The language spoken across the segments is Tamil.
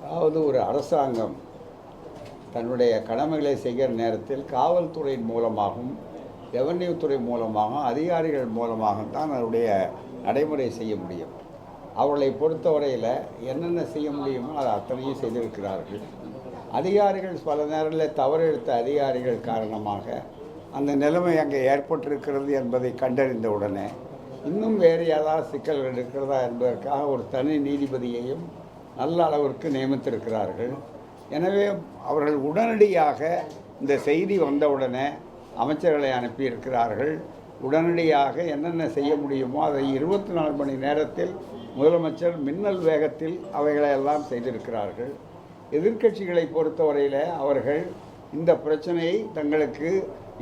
அதாவது ஒரு அரசாங்கம் தன்னுடைய கடமைகளை செய்கிற நேரத்தில் காவல்துறையின் மூலமாகவும் ரெவன்யூ துறை மூலமாகவும் அதிகாரிகள் மூலமாகவும் தான் அதனுடைய நடைமுறை செய்ய முடியும். அவர்களை பொறுத்தவரையில் என்னென்ன செய்ய முடியுமோ அதை அத்தனையும் செய்திருக்கிறார்கள். அதிகாரிகள் பல நேரங்களில் தவறெடுத்த அதிகாரிகள் காரணமாக அந்த நிலைமை அங்கே ஏற்பட்டிருக்கிறது என்பதை கண்டறிந்த உடனே இன்னும் வேறு ஏதாவது சிக்கல்கள் இருக்கிறதா என்பதற்காக ஒரு தனி நீதிபதியையும் நல்ல அளவிற்கு நியமித்திருக்கிறார்கள். எனவே அவர்கள் உடனடியாக இந்த செய்தி வந்தவுடனே அமைச்சர்களை அனுப்பியிருக்கிறார்கள். உடனடியாக என்னென்ன செய்ய முடியுமோ அதை 24 மணி நேரத்தில் முதலமைச்சர் மின்னல் வேகத்தில் அவைகளையெல்லாம் செய்திருக்கிறார்கள். எதிர்க்கட்சிகளை பொறுத்தவரையில் அவர்கள் இந்த பிரச்சனையை தங்களுக்கு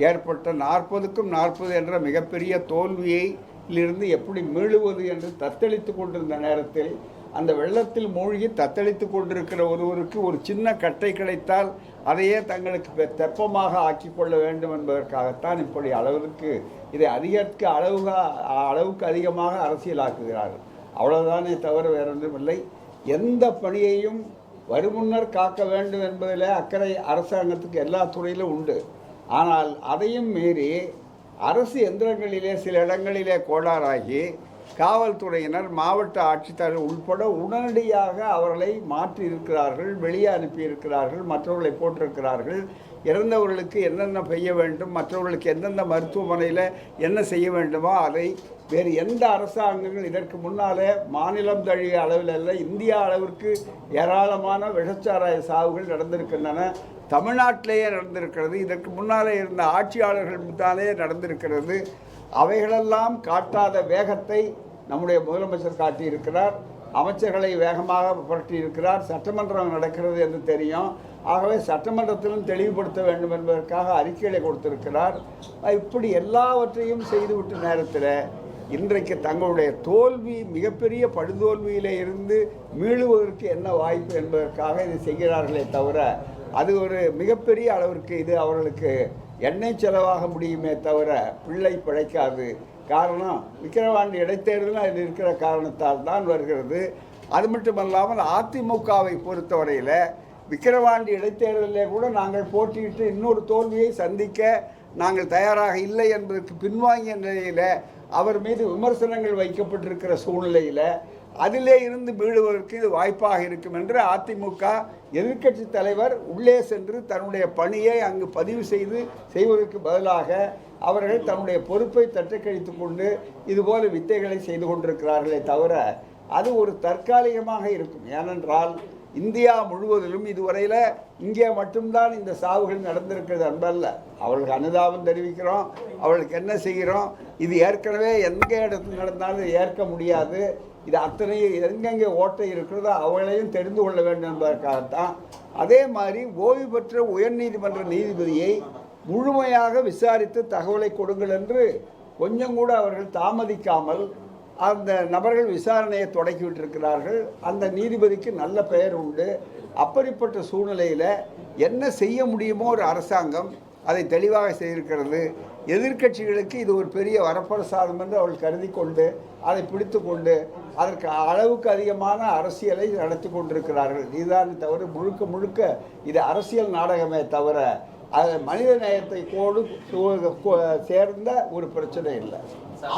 ஏற்பட்ட 40க்கும் 40 என்ற மிகப்பெரிய தோல்வியிலிருந்து எப்படி மீளுவது என்று தத்தளித்து கொண்டிருந்த நேரத்தில் அந்த வெள்ளத்தில் மூழ்கி தத்தளித்து கொண்டிருக்கிற ஒருவருக்கு ஒரு சின்ன கட்டை கிடைத்தால் அதையே தங்களுக்கு தெப்பமாக ஆக்கிக்கொள்ள வேண்டும் என்பதற்காகத்தான் இப்படி அளவுக்கு இதை அளவுக்கு அதிகமாக அரசியலாக்குகிறார்கள். அவ்வளவுதானே தவிர வேறொன்றும் இல்லை. எந்த பணியையும் வருமுன்னர் காக்க வேண்டும் என்பதில் அக்கறை அரசாங்கத்துக்கு எல்லா துறையிலும் உண்டு. ஆனால் அதையும் மீறி அரசு எந்திரங்களிலே சில இடங்களிலே கோளாறாகி காவல்துறையினர் மாவட்ட ஆட்சித்தலைவர் உட்பட உடனடியாக அவர்களை மாற்றி இருக்கிறார்கள், வெளியே அனுப்பியிருக்கிறார்கள், மற்றவர்களை போட்டிருக்கிறார்கள். இறந்தவர்களுக்கு என்னென்ன செய்ய வேண்டும், மற்றவர்களுக்கு எந்தெந்த மருத்துவமனையில் என்ன செய்ய வேண்டுமோ அதை வேறு எந்த அரசாங்கங்கள் இதற்கு முன்னாலே மாநிலம் தழுவிய அளவில் அல்ல, இந்தியா அளவிற்கு ஏராளமான விஷச்சாராய சாவுகள் நடந்திருக்கின்றன. தமிழ்நாட்டிலேயே நடந்திருக்கிறது. இதற்கு முன்னாலே இருந்த ஆட்சியாளர்கள் தானே நடந்திருக்கிறது. அவைகளெல்லாம் காட்டாத வேகத்தை நம்முடைய முதலமைச்சர் காட்டியிருக்கிறார். அமைச்சர்களை வேகமாக புரட்டியிருக்கிறார். சட்டமன்றம் நடக்கிறது என்று தெரியும். ஆகவே சட்டமன்றத்திலும் தெளிவுபடுத்த வேண்டும் என்பதற்காக அறிக்கைகளை கொடுத்திருக்கிறார். இப்படி எல்லாவற்றையும் செய்துவிட்ட நேரத்தில் இன்றைக்கு தங்களுடைய தோல்வி மிகப்பெரிய படுதோல்வியிலே இருந்து மீளுவதற்கு என்ன வாய்ப்பு என்பதற்காக இதை செய்கிறார்களே தவிர அது ஒரு மிகப்பெரிய அளவிற்கு இது அவர்களுக்கு எண்ணெய் செலவாக முடியுமே தவிர பிள்ளை பிழைக்காது. காரணம் விக்கிரவாண்டி இடைத்தேர்தல் அதில் இருக்கிற காரணத்தால் தான் வருகிறது. அது மட்டுமல்லாமல் அதிமுகவை பொறுத்தவரையில் விக்கிரவாண்டி இடைத்தேர்தலிலே கூட நாங்கள் போட்டியிட்டு இன்னொரு தோல்வியை சந்திக்க நாங்கள் தயாராக இல்லை என்பதற்கு பின்வாங்கிய நிலையில் அவர் மீது விமர்சனங்கள் வைக்கப்பட்டிருக்கிற சூழ்நிலையில் அதிலே இருந்து மீளுவதற்கு இது வாய்ப்பாக இருக்கும் என்று அதிமுக எதிர்க்கட்சி தலைவர் உள்ளே சென்று தன்னுடைய பணியை அங்கு பதிவு செய்வதற்கு பதிலாக அவர்கள் தன்னுடைய பொறுப்பை தட்டிக்கழித்து கொண்டு இதுபோல வித்தைகளை செய்து கொண்டிருக்கிறார்களே தவிர அது ஒரு தற்காலிகமாக இருக்கும். ஏனென்றால் இந்தியா முழுவதிலும் இதுவரையில் இங்கே மட்டும்தான் இந்த சாவுகள் நடந்திருக்கிறது அன்பல்ல. அவர்களுக்கு அனுதாபம் தெரிவிக்கிறோம், அவர்களுக்கு என்ன செய்கிறோம். இது ஏற்கனவே எங்கே இடத்துல நடந்தாலும் ஏற்க முடியாது. இது அத்தனை எங்கெங்கே ஓட்டை இருக்கிறதோ அவளையும் தெரிந்து கொள்ள வேண்டும் என்பதற்காகத்தான். அதே மாதிரி ஓய்வு பெற்ற உயர்நீதிமன்ற நீதிபதியை முழுமையாக விசாரித்து தகவலை கொடுங்கள் என்று கொஞ்சம் கூட அவர்கள் தாமதிக்காமல் அந்த நபர்கள் விசாரணையை தொடக்கிவிட்டிருக்கிறார்கள். அந்த நீதிபதிக்கு நல்ல பெயர் உண்டு. அப்படிப்பட்ட சூழ்நிலையில் என்ன செய்ய முடியுமோ ஒரு அரசாங்கம் அதை தெளிவாக செய்திருக்கிறது. எதிர்க்கட்சிகளுக்கு இது ஒரு பெரிய வரப்பிரசாதம் என்று அவர்கள் கருதி கொண்டு அதை பிடித்து கொண்டு அதற்கு அளவுக்கு அதிகமான அரசியலை நடத்தி கொண்டிருக்கிறார்கள். இதுதான் தவிர முழுக்க இது அரசியல் நாடகமே தவிர அது மனித நேயத்தை சேர்ந்த ஒரு பிரச்சனை இல்லை.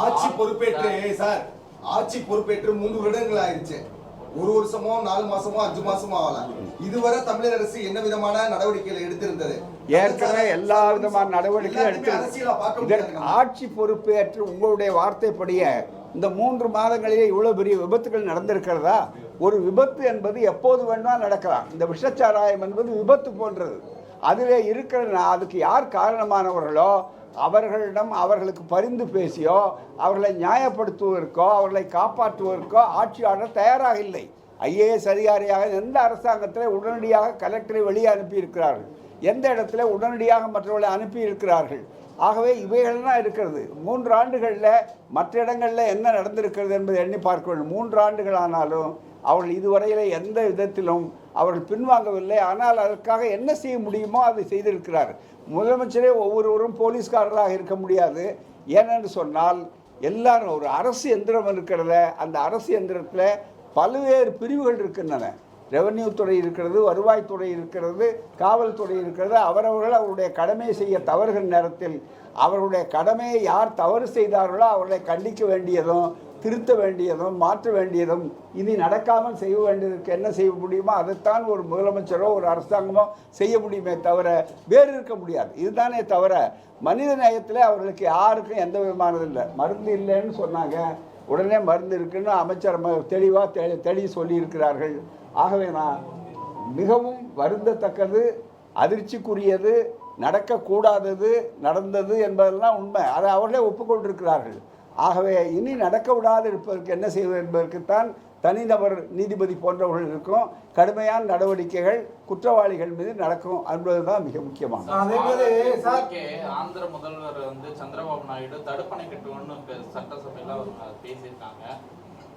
ஆட்சி பொறுப்பேற்று 3 வருடங்கள் ஆயிடுச்சு. ஒரு வருஷமோ 4 மாசமோ 5 மாசமோ ஆகலாம். இதுவரை தமிழக அரசு என்ன விதமான நடவடிக்கைகள் எடுத்திருந்தது? ஏற்கனவே எல்லா விதமான நடவடிக்கையும் எடுத்திருந்தது. இதற்கு ஆட்சி பொறுப்பேற்று உங்களுடைய வார்த்தைப்படியே இந்த 3 மாதங்களிலே இவ்வளவு பெரிய விபத்துகள் நடந்திருக்கிறதா? ஒரு விபத்து என்பது எப்போது வேணுமா நடக்கலாம். இந்த விஷச்சாராயம் என்பது விபத்து போன்றது. அதிலே இருக்கிற அதுக்கு யார் காரணமானவர்களோ அவர்களிடம் அவர்களுக்கு பரிந்து பேசியோ அவர்களை நியாயப்படுத்துவதற்கோ அவர்களை காப்பாற்றுவதற்கோ ஆட்சியாளர் தயாராக இல்லை. ஐஏஎஸ் அதிகாரியாக எந்த அரசாங்கத்தில் உடனடியாக கலெக்டரை வெளியே அனுப்பியிருக்கிறார்கள், எந்த இடத்துல உடனடியாக மற்றவர்களை அனுப்பியிருக்கிறார்கள். ஆகவே இவைகள்லாம் இருக்கிறது. 3 ஆண்டுகளில் மற்ற இடங்களில் என்ன நடந்திருக்கிறது என்பதை எண்ணி பார்க்க வேண்டும். 3 ஆண்டுகள் ஆனாலும் அவர்கள் இதுவரையில் எந்த விதத்திலும் அவர்கள் பின்வாங்கவில்லை. ஆனால் அதற்காக என்ன செய்ய முடியுமோ அதை செய்திருக்கிறார். முதலமைச்சரே ஒவ்வொருவரும் போலீஸ்காரர்களாக இருக்க முடியாது. ஏனென்று சொன்னால் எல்லாரும் ஒரு அரசு எந்திரம் இருக்கிறத அந்த அரசு எந்திரத்தில் பல்வேறு பிரிவுகள் இருக்கின்றன. ரெவன்யூ துறை இருக்கிறது, வருவாய்த்துறை இருக்கிறது, காவல்துறை இருக்கிறது. அவரவர்கள் அவருடைய கடமையை செய்ய தவறுகிற நேரத்தில் அவர்களுடைய கடமையை யார் தவறு செய்தார்களோ அவர்களை கண்டிக்க வேண்டியதும், திருத்த வேண்டியதும், மாற்ற வேண்டியதும், இனி நடக்காமல் செய்ய வேண்டியதற்கு என்ன செய்ய முடியுமோ அதைத்தான் ஒரு முதலமைச்சரோ ஒரு அரசாங்கமோ செய்ய முடியுமே தவிர வேறு இருக்க முடியாது. இதுதானே தவிர மனித நேயத்தில் அவர்களுக்கு யாருக்கும் எந்த விதமானது இல்லை. மருந்து இல்லைன்னு சொன்னாங்க, உடனே மருந்து இருக்குன்னு அமைச்சர் தெளிவாக தெளிவு சொல்லியிருக்கிறார்கள். ஆகவே நான் மிகவும் வருந்தத்தக்கது, அதிர்ச்சிக்குரியது, நடக்கக்கூடாதது நடந்தது என்பதெல்லாம் உண்மை. அதை அவர்களே ஒப்புக்கொண்டிருக்கிறார்கள். ஆகவே இனி நடக்க விடாது இருப்பதற்கு என்ன செய்வது என்பதற்குத்தான் தனிநபர் நீதிபதி போன்றவர்கள் இருக்கும் கடுமையான நடவடிக்கைகள் குற்றவாளிகள் மீது நடக்கும் என்பதுதான் மிக முக்கியமானது. ஆந்திர முதல்வர் சந்திரபாபு நாயுடு தடுப்பணை கட்டுவோம்னு சட்டசபையில பேசியிருக்காங்க.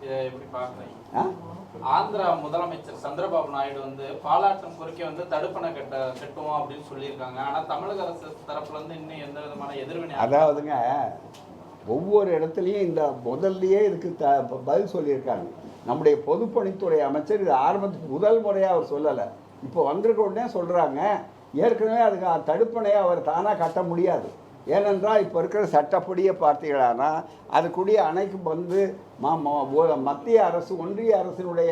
இதை எப்படி பாக்குறீங்க? ஆந்திரா முதலமைச்சர் சந்திரபாபு நாயுடு பாலாற்றம் குறுக்கே தடுப்பணை கட்டுவோம் அப்படின்னு சொல்லியிருக்காங்க. ஆனா தமிழக அரசு தரப்புல இன்னும் எந்த விதமான எதிர்வினை, அதாவதுங்க ஒவ்வொரு இடத்துலையும் இந்த முதல்லையே இதுக்கு பதில் சொல்லியிருக்காங்க. நம்முடைய பொதுப்பணித்துறை அமைச்சர் இது ஆரம்பத்துக்கு முதல் முறையாக அவர் சொல்லலை, இப்போ வந்திருக்க உடனே சொல்கிறாங்க. ஏற்கனவே அதுக்கு தடுப்பணையை அவர் தானாக கட்ட முடியாது. ஏனென்றால் இப்போ இருக்கிற சட்டப்படியே பார்த்தீங்களானா அதுக்குரிய அணைக்கு மத்திய அரசு ஒன்றிய அரசினுடைய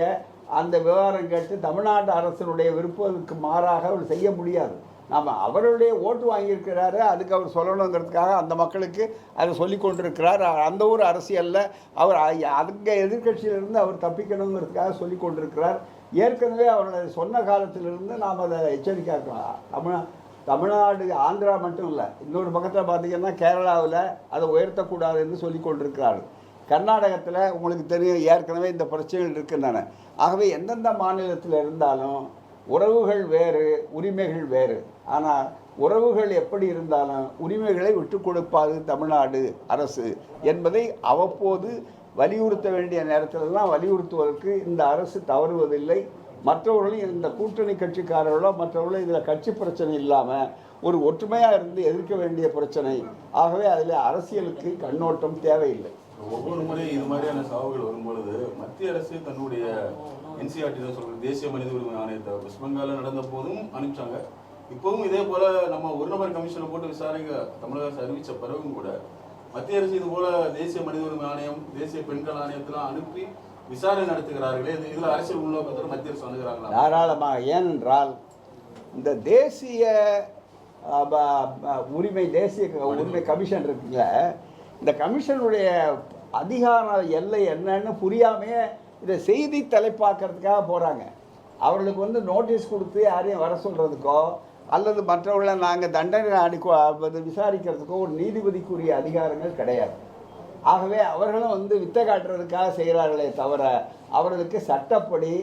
அந்த விவகாரம் கேட்டு தமிழ்நாடு அரசினுடைய விருப்பத்துக்கு மாறாக அவர் செய்ய முடியாது. நாம் அவருடைய ஓட்டு வாங்கியிருக்கிறாரு, அதுக்கு அவர் சொல்லணுங்கிறதுக்காக அந்த மக்களுக்கு அதை சொல்லி கொண்டிருக்கிறார். அந்த ஒரு அரசியலில் அவர் அதுக்கு எதிர்கட்சியிலிருந்து அவர் தப்பிக்கணுங்கிறதுக்காக சொல்லி கொண்டிருக்கிறார். ஏற்கனவே அவர்களை சொன்ன காலத்திலிருந்து நாம் அதை எச்சரிக்கை இருக்கலாம். தமிழ்நாடு ஆந்திரா மட்டும் இல்லை, இன்னொரு பக்கத்தில் பார்த்திங்கன்னா கேரளாவில் அதை உயர்த்தக்கூடாது என்று சொல்லி கொண்டிருக்கிறார்கள். கர்நாடகத்தில் உங்களுக்கு தெரியும் ஏற்கனவே இந்த பிரச்சனைகள் இருக்கின்றன. ஆகவே எந்தெந்த மாநிலத்தில் இருந்தாலும் உறவுகள் வேறு, உரிமைகள் வேறு. ஆனால் உறவுகள் எப்படி இருந்தாலும் உரிமைகளை விட்டு கொடுப்பாது தமிழ்நாடு அரசு என்பதை அவ்வப்போது வலியுறுத்த வேண்டிய நேரத்திலெல்லாம் வலியுறுத்துவதற்கு இந்த அரசு தவறுவதில்லை. மற்றவர்களும் இந்த கூட்டணி கட்சிக்காரர்களோ மற்றவர்களும் இதில் கட்சி பிரச்சனை இல்லாமல் ஒரு ஒற்றுமையாக இருந்து எதிர்க்க வேண்டிய பிரச்சனை. ஆகவே அதில் அரசியலுக்கு கண்ணோட்டம் தேவையில்லை. ஒவ்வொரு முறையும் இது மாதிரியான சாவுகள் வரும்பொழுது மத்திய அரசு தன்னுடைய NCERT சொல்ற தேசிய மனித உரிமை ஆணையத்தை வெஸ்ட் பெங்காலில் நடந்த போதும் அனுப்பிச்சாங்க. இப்பவும் இதே போல நம்ம ஒரு நபர் கமிஷனை போட்டு விசாரிக்க தமிழக அரசு அறிவித்த பிறகும் கூட மத்திய அரசு இது போல தேசிய மனித உரிமை ஆணையம், தேசிய பெண்கள் ஆணையத்தெல்லாம் அனுப்பி விசாரணை நடத்துகிறார்களே, இதில் அரசியல் உள்நோக்கத்தில் மத்திய அரசு அணுகிறாங்களா? தாராளமாக. ஏனென்றால் இந்த தேசிய உரிமை கமிஷன் இருக்குல்ல, இந்த கமிஷனுடைய அதிகார எல்லை என்னன்னு புரியாமையே இதை செய்தி தலைப்பாக்கிறதுக்காக போகிறாங்க. அவர்களுக்கு நோட்டீஸ் கொடுத்து யாரையும் வர சொல்கிறதுக்கோ அல்லது மற்றவர்களை நாங்கள் தண்டனை விசாரிக்கிறதுக்கோ ஒரு நீதிபதிக்குரிய அதிகாரங்கள் கிடையாது. ஆகவே அவர்களும் வித்தை காட்டுறதுக்காக செய்கிறார்களே தவிர அவர்களுக்கு சட்டப்படி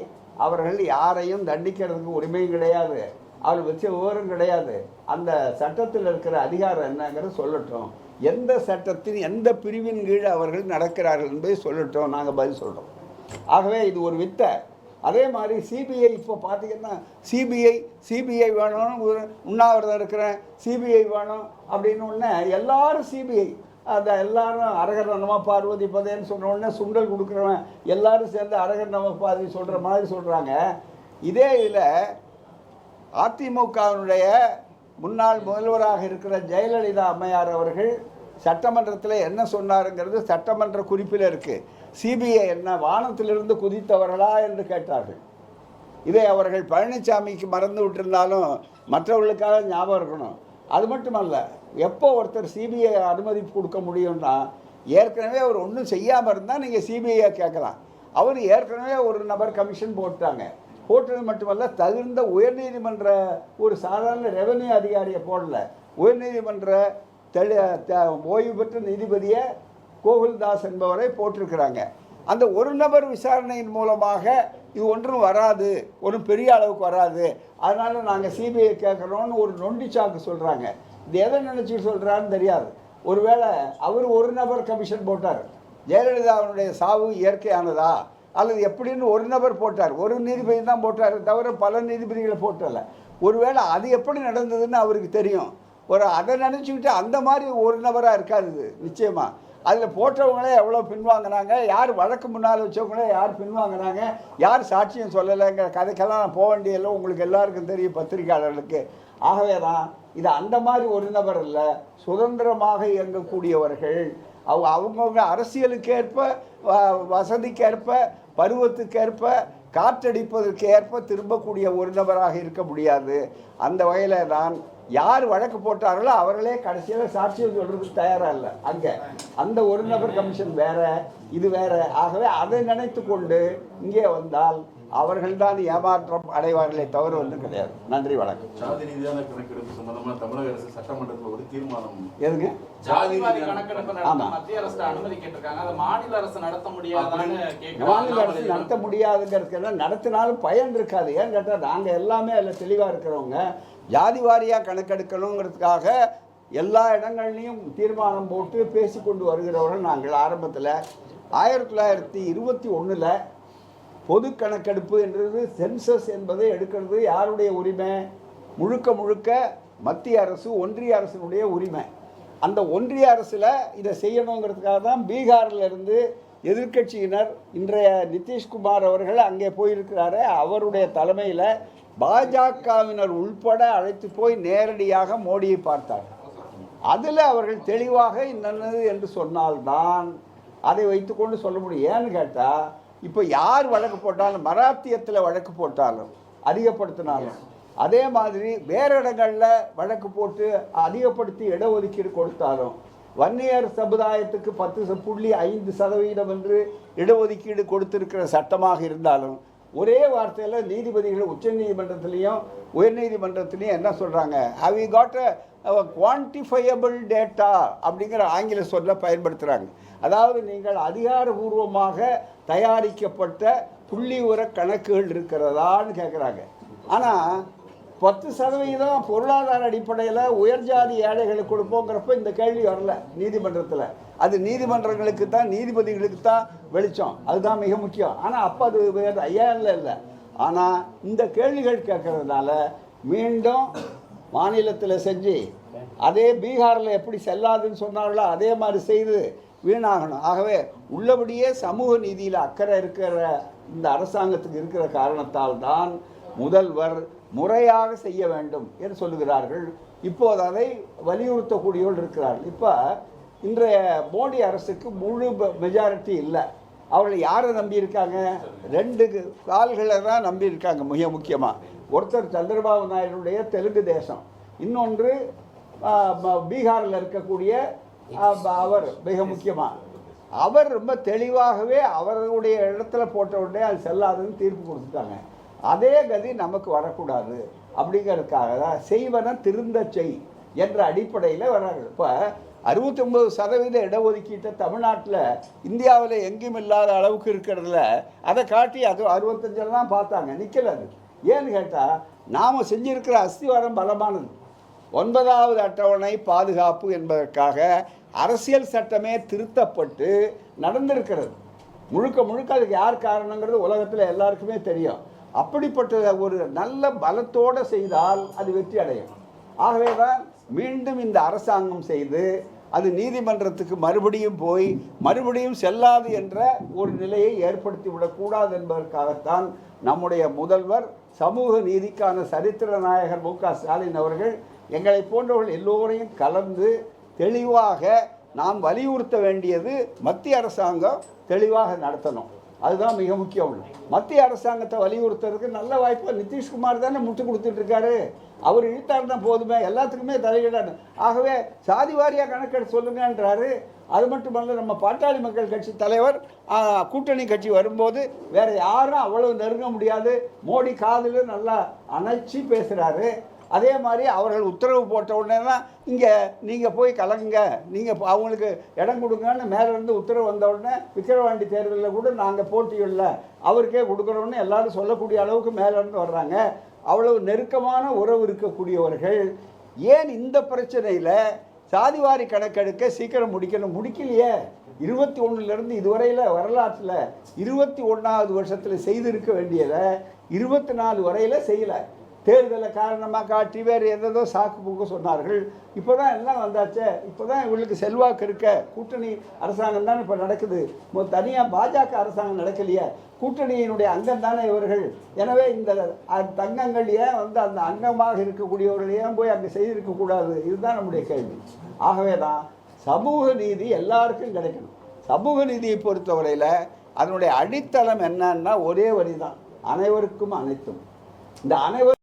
அவர்கள் யாரையும் தண்டிக்கிறதுக்கு உரிமையும் கிடையாது, அவர்கள் வச்ச விவரம் கிடையாது. அந்த சட்டத்தில் இருக்கிற அதிகாரம் என்னங்கிறது சொல்லட்டும், எந்த சட்டத்தின் எந்த பிரிவின் கீழ் அவர்கள் நடக்கிறார்கள் என்பதை சொல்லட்டும், நாங்கள் பதில் சொல்கிறோம். ஆகவே இது ஒரு வித்தை. அதே மாதிரி சிபிஐ இப்போ பார்த்தீங்கன்னா சிபிஐ வேணும்னு உண்ணாவிரதம் இருக்கிறேன், சிபிஐ வேணும் அப்படின்னு ஒன்று எல்லாரும் சிபிஐ அந்த எல்லாரும் அரகர் நம பார்வதி பதேன்னு சொன்ன உடனே சுண்டல் கொடுக்குறவன் எல்லாரும் சேர்ந்து அரகர் நம பார்வதி சொல்கிற மாதிரி சொல்கிறாங்க. இதே இதில் அதிமுகவினுடைய முன்னாள் முதல்வராக இருக்கிற ஜெயலலிதா அம்மையார் அவர்கள் சட்டமன்றத்தில் என்ன சொன்னாருங்கிறது சட்டமன்ற குறிப்பில் இருக்குது. சிபிஐ என்ன வானத்திலிருந்து குதித்தவர்களா என்று கேட்டார்கள். இதை அவர்கள் பழனிசாமிக்கு மறந்து விட்டிருந்தாலும் மற்றவர்களுக்காக ஞாபகம் இருக்கணும். அது மட்டுமல்ல, எப்போ ஒருத்தர் சிபிஐ அனுமதி கொடுக்க முடியும்னா ஏற்கனவே அவர் ஒன்றும் செய்யாமல் இருந்தால் நீங்கள் சிபிஐயை கேட்கலாம். அவர் ஏற்கனவே ஒரு நபர் கமிஷன் போட்டது மட்டுமல்ல, தகுந்த உயர்நீதிமன்ற ஒரு சாதாரண ரெவன்யூ அதிகாரியை போடல, உயர்நீதிமன்ற ஓய்வு பெற்ற நீதிபதியை கோகுல்தாஸ் என்பவரை போட்டிருக்கிறாங்க. அந்த ஒரு நபர் விசாரணையின் மூலமாக இது ஒன்றும் வராது, ஒன்றும் பெரிய அளவுக்கு வராது, அதனால் நாங்கள் சிபிஐ கேட்குறோன்னு ஒரு நொண்டி சாக்கு சொல்கிறாங்க. இது எதை நினச்சிட்டு சொல்கிறான்னு தெரியாது. ஒருவேளை அவர் ஒரு நபர் கமிஷன் போட்டார், ஜெயலலிதாவுடைய சாவு இயற்கையானதா அல்லது எப்படின்னு ஒரு நபர் போட்டார், ஒரு நீதிபதி தான் போட்டார் தவிர பல நீதிபதிகளை போட்டல. ஒருவேளை அது எப்படி நடந்ததுன்னு அவருக்கு தெரியும். அதை நினச்சிக்கிட்டு அந்த மாதிரி ஒரு நபராக இருக்காது இது நிச்சயமாக. அதில் போட்டவங்களே எவ்வளோ பின்வாங்கினாங்க, யார் வழக்கு முன்னால் வச்சவங்களே யார் பின்வாங்கினாங்க, யார் சாட்சியம் சொல்லலைங்கிற கதைக்கெல்லாம் நான் போக வேண்டியதில்லை. உங்களுக்கு எல்லாருக்கும் தெரியும், பத்திரிகையாளர்களுக்கு. ஆகவே தான் இது அந்த மாதிரி ஒரு நபர் இல்லை, சுதந்திரமாக இயங்கக்கூடியவர்கள். அவங்கவுங்க அரசியலுக்கேற்ப, வசதிக்கேற்ப, பருவத்துக்கேற்ப, காற்றடிப்பதற்கு ஏற்ப திரும்பக்கூடிய ஒரு நபராக இருக்க முடியாது. அந்த வகையில் தான் யார் வழக்கு போட்டார்களோ அவர்களே கடைசியில் சாட்சியம் சொல்றதுக்கு தயாராக இல்லை. அங்கே அந்த ஒரு நபர் கமிஷன் வேற, இது வேற. ஆகவே அதை நினைத்து கொண்டு இங்கே வந்தால் அவர்கள் தான் ஏமாற்றம் அடைவார்களே தவிர ஒன்றும் கிடையாது. நன்றி, வணக்கம். ஜாதி ரீதியான கணக்கெடுப்பு சம்பந்தமா தமிழக அரசு சட்டமன்றத்தில் ஒரு தீர்மானம் எதுங்க? ஜாதி கணக்கெடுப்பு நடத்த மத்திய அரசு அனுமதி கேட்டிருக்காங்க. அதை மாநில அரசு நடத்த முடியாதான்னு கேட்க. மாநில அரசு நடத்த முடியாதுங்கிறதுக்கு நடத்தினாலும் பயன் இருக்காது. ஏன்னு கேட்டால் நாங்கள் எல்லாமே அதில் தெளிவாக இருக்கிறவங்க. ஜாதி வாரியாக கணக்கெடுக்கணுங்கிறதுக்காக எல்லா இடங்கள்லையும் தீர்மானம் போட்டு பேசி கொண்டு வருகிறவர்கள் நாங்கள். ஆரம்பத்தில் 1921 பொது கணக்கெடுப்பு என்றது, சென்சஸ் என்பதை எடுக்கிறது யாருடைய உரிமை? முழுக்க முழுக்க மத்திய அரசு, ஒன்றிய அரசினுடைய உரிமை. அந்த ஒன்றிய அரசில் இதை செய்யணுங்கிறதுக்காக தான் பீகாரில் இருந்து எதிர்க்கட்சியினர், இன்றைய நிதிஷ்குமார் அவர்கள் அங்கே போயிருக்கிறாரு. அவருடைய தலைமையில் பாஜகவினர் உள்பட அழைத்து போய் நேரடியாக மோடியை பார்த்தார். அதில் அவர்கள் தெளிவாக என்னென்னது என்று சொன்னால்தான் அதை வைத்துக்கொண்டு சொல்ல முடியும். ஏன்னு கேட்டால், இப்போ யார் வழக்கு போட்டாலும், மராத்தியத்தில் வழக்கு போட்டாலும் அதிகப்படுத்தினாலும், அதே மாதிரி வேறு இடங்களில் வழக்கு போட்டு அதிகப்படுத்தி இடஒதுக்கீடு கொடுத்தாலும், வன்னியர் சமுதாயத்துக்கு 10.5% என்று இடஒதுக்கீடு கொடுத்திருக்கிற சட்டமாக இருந்தாலும், ஒரே வார்த்தையில் நீதிபதிகள் உச்ச நீதிமன்றத்திலையும் உயர்நீதிமன்றத்திலையும் என்ன சொல்கிறாங்க? How we got a quantifiable data அப்படிங்கிற ஆங்கில சொல்ல பயன்படுத்துகிறாங்க. அதாவது நீங்கள் அதிகாரபூர்வமாக தயாரிக்கப்பட்ட புள்ளி உர கணக்குகள் இருக்கிறதான்னு கேட்குறாங்க. ஆனால் 10% பொருளாதார அடிப்படையில் உயர்ஜாதி ஏழைகளுக்கு கொடுப்போங்கிறப்ப இந்த கேள்வி வரல நீதிமன்றத்தில். அது நீதிமன்றங்களுக்கு தான், நீதிபதிகளுக்கு தான் வெளிச்சம். அதுதான் மிக முக்கியம். ஆனால் அப்போ அது வேறு ஐயாவில் இல்லை. ஆனால் இந்த கேள்விகள் கேட்கறதுனால மீண்டும் மாநிலத்தில் செஞ்சு, அதே பீகாரில் எப்படி செல்லாதுன்னு சொன்னார்களோ அதே மாதிரி செய்து வீணாகணும். ஆகவே உள்ளபடியே சமூக நீதியில் அக்கறை இருக்கிற இந்த அரசாங்கத்துக்கு இருக்கிற காரணத்தால் தான் முதல்வர் முறையாக செய்ய வேண்டும் என்று சொல்லுகிறார்கள். இப்போது அதை வலியுறுத்தக்கூடியவர்கள் இருக்கிறார்கள். இப்போ இன்றைய மோடி அரசுக்கு முழு மெஜாரிட்டி இல்லை. அவர்கள் யாரை நம்பியிருக்காங்க? 2 கால்களை தான் நம்பியிருக்காங்க. மிக முக்கியமாக ஒருத்தர் சந்திரபாபு நாயுடைய தெலுங்கு தேசம், இன்னொன்று பீகாரில் இருக்கக்கூடிய அவர். மிக முக்கியமாக அவர் ரொம்ப தெளிவாகவே அவர்களுடைய இடத்துல போட்ட உடனே அது செல்லாதுன்னு தீர்ப்பு கொடுத்துட்டாங்க. அதே கதி நமக்கு வரக்கூடாது அப்படிங்கிறதுக்காக தான் செய்வன திருந்த செய் என்ற அடிப்படையில் வராங்க. இப்போ 69% இடஒதுக்கீட்டை தமிழ்நாட்டில் இந்தியாவில் எங்கேயும் இல்லாத அளவுக்கு இருக்கிறதுல அதை காட்டி அது 65 தான் பார்த்தாங்க, நிற்கல. அது ஏன்னு கேட்டால், நாம் செஞ்சிருக்கிற அஸ்திவாரம் பலமானது. 9வது அட்டவணை பாதுகாப்பு என்பதற்காக அரசியல் சட்டமே திருத்தப்பட்டு நடந்திருக்கிறது. முழுக்க முழுக்க அதுக்கு யார் காரணங்கிறது உலகத்தில் எல்லாருக்குமே தெரியும். அப்படிப்பட்ட ஒரு நல்ல பலத்தோடு செய்தால் அது வெற்றி அடையும். ஆகவே தான் மீண்டும் இந்த அரசாங்கம் செய்து அது நீதிமன்றத்துக்கு மறுபடியும் போய் மறுபடியும் செல்லாது என்ற ஒரு நிலையை ஏற்படுத்தி விடக்கூடாது என்பதற்காகத்தான் நம்முடைய முதல்வர், சமூக நீதிக்கான சரித்திர நாயகர் மு.க. ஸ்டாலின் அவர்கள் எங்களை போன்றவர்கள் எல்லோரையும் கலந்து தெளிவாக நாம் வலியுறுத்த வேண்டியது மத்திய அரசாங்கம் தெளிவாக நடத்தணும். அதுதான் மிக முக்கியம். மத்திய அரசாங்கத்தை வலியுறுத்துறதுக்கு நல்ல வாய்ப்பு நிதிஷ்குமார் தானே முட்டு கொடுத்துட்ருக்காரு. அவர் இழுத்தாருன்னா போதுமே, எல்லாத்துக்குமே தலையிடணும். ஆகவே சாதி வாரியாக கணக்கெடுத்து சொல்லுங்கன்றாரு. அது மட்டுமல்ல, நம்ம பாட்டாளி மக்கள் கட்சி தலைவர் கூட்டணி கட்சி வரும்போது வேறு யாரும் அவ்வளவு நெருங்க முடியாது. மோடி காதில் நல்லா அணைச்சி பேசுகிறாரு. அதே மாதிரி அவர்கள் உத்தரவு போட்ட உடனே தான் இங்கே நீங்கள் போய் கலங்குங்க, நீங்கள் அவங்களுக்கு இடம் கொடுங்கன்னு மேலேருந்து உத்தரவு வந்த உடனே விக்கிரவாண்டி தேர்தலில் கூட நாங்கள் போட்டியில்லை, அவருக்கே கொடுக்குறோன்னு எல்லாரும் சொல்லக்கூடிய அளவுக்கு மேலேருந்து வர்றாங்க. அவ்வளவு நெருக்கமான உறவு இருக்கக்கூடியவர்கள் ஏன் இந்த பிரச்சனையில் சாதிவாரி கணக்கெடுக்க சீக்கிரம் முடிக்கலையே? 21 இதுவரையில் வரலாற்றில் 21வது வருஷத்தில் செய்திருக்க வேண்டியதை 24 வரையில் செய்யலை. தேர்தலை காரணமாக காட்டி வேறு எதோ சாக்கு போக்கு சொன்னார்கள். இப்போ தான் எல்லாம் வந்தாச்சே, இப்போ தான் இவங்களுக்கு செல்வாக்கு இருக்க. கூட்டணி அரசாங்கம் தானே இப்போ நடக்குது. தனியாக பாஜக அரசாங்கம் நடக்கலையே, கூட்டணியினுடைய அங்கம் தானே இவர்கள். எனவே இந்த தங்கங்கள் ஏன் வந்து அந்த அங்கமாக இருக்கக்கூடியவர்கள் ஏன் போய் அங்கே செய்திருக்கக்கூடாது? இதுதான் நம்முடைய கேள்வி. ஆகவே தான் சமூக நீதி எல்லாருக்கும் கிடைக்கணும். சமூக நீதியை பொறுத்தவரையில் அதனுடைய அடித்தளம் என்னன்னா ஒரே வரி தான், அனைவருக்கும் அனைத்தும். இந்த அனைவரும்